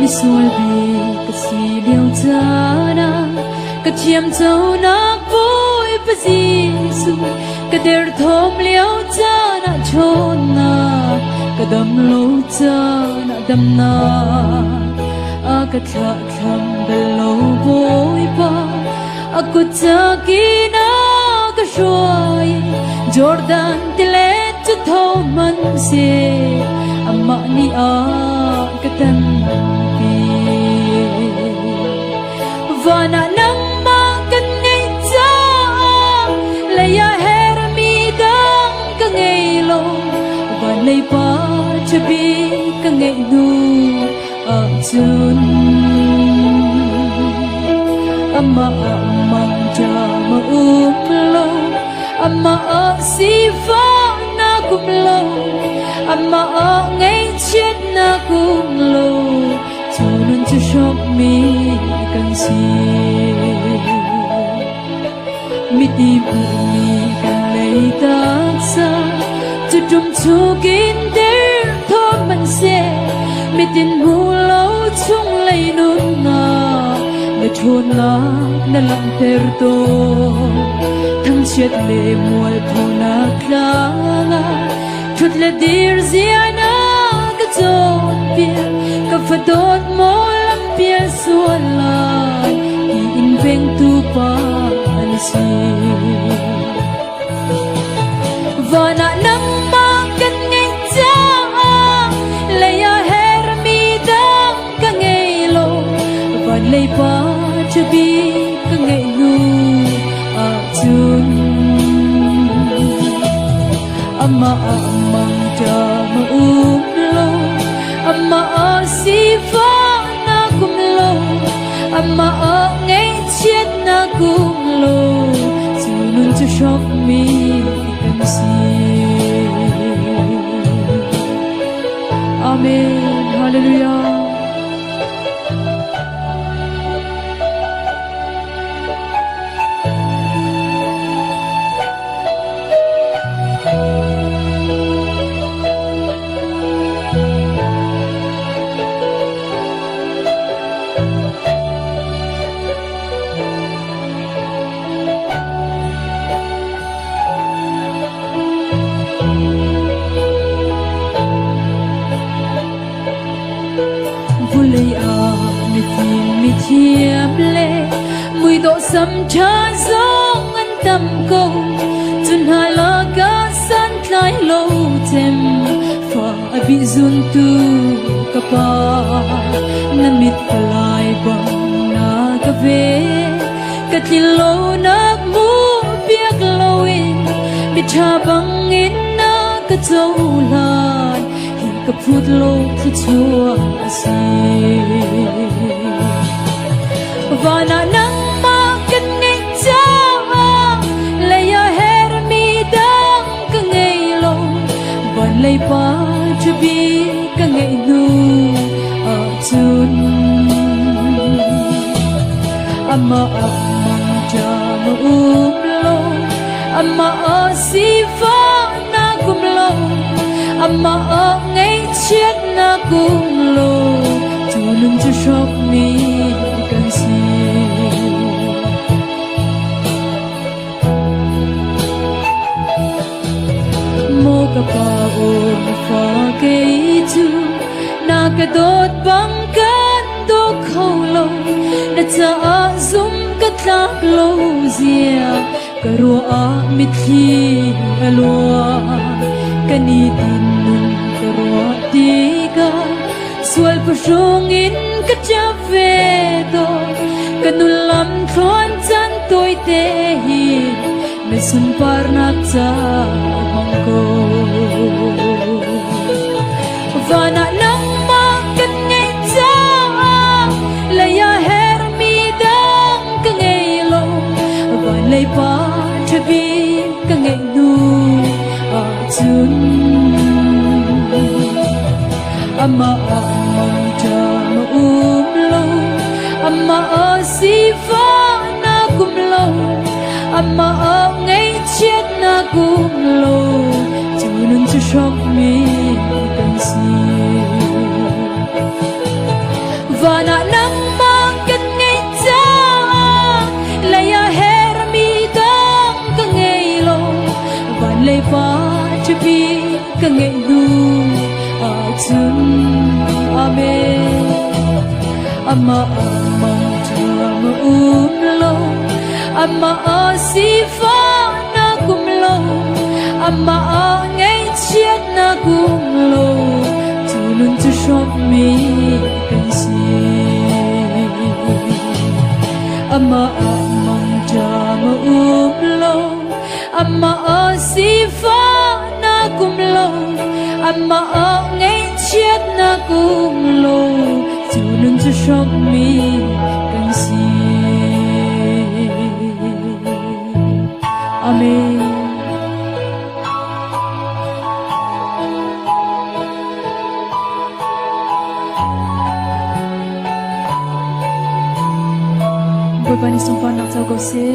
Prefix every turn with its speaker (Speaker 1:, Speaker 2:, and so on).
Speaker 1: mi sual bi ka si liao cha na ka chiam chau na boy pa si su ka der thom liao cha na chon na ka dam lo cha na dam na a ka tha tham da lo boy pa a ku cha ki na ka shoi Jordan tile chu tho man se amma ni a ka tan pi vana nang ma kan ngai cha la ya her mi dang ka ngai lo van lei pa chu bi ka ngai nu a chun amma mang cha ma lo amma a si fa na kum lo amma a ngay chết na kum lo chu nun chu shop mi kan si mi ti bu mi kan lei ta sa chu tum chu kin der tho man se mi tin hu lo chung lei nun na le thon la na lam ter to chết lệ mual thona klanga chút lệ dir ziana ka chon pia ka fadot mo lam pia suala ki in veng tu pa alisi vana nang ma kan ngai cha le ya her mi dang ka ngai lo van lei pa chu bi ka ngai nu a chun amma mang cha ma lo amma a si fa na kum lo amma a ngay chết na kum lo chu nun chu shop mi kan si amen hallelujah. Mi thiệp lệ mùi độ sầm cha giông anh tâm câu chun hai la ca san lai lâu thêm pha bị run tu kapa namit kalai bang na ka ve katilo nak mu piak lowin bitha bang in na ka chau lai hin ka phut lo thu chua asi vana nang ma kan ngai cha le ya her mi dang ka ngai lo van lei pa chu bi ka ngai nu a chun amma mang cha ma lo amma a si fa na kum lo amma a ngai chết na kum lo chu nun chu shop mi kan si mo ka pa o fa ke tu na ka dot bang kan do kholo na cha zum ka tlak lo zia ka ro a mi thi alwa kani tin ka ro ti ka sual pa shong in ka cha ve do kanulam thon chan toi te hi me sun par nak cha mangko vana nang ma kan ngai cha la ya her mi dang ka ngai lo van lei pa chabi ka ngai nu a chun amma mang cha ma lo amma a si fa na kum lo amma a ngay chết na kum lo chu nun chu shop mi kan si lệ ba cho bi cả ngày nu à chân amen ama amang chama umlo ama asifa na kumlo ama ngay chiết na kumlo tulun tu shop mi kan si ama amang chama umlo ama asifa na kumlo ama ngay chiết na kumlo tulun tu shop mi kan si amen Bapa ni sumpa nak tahu kau se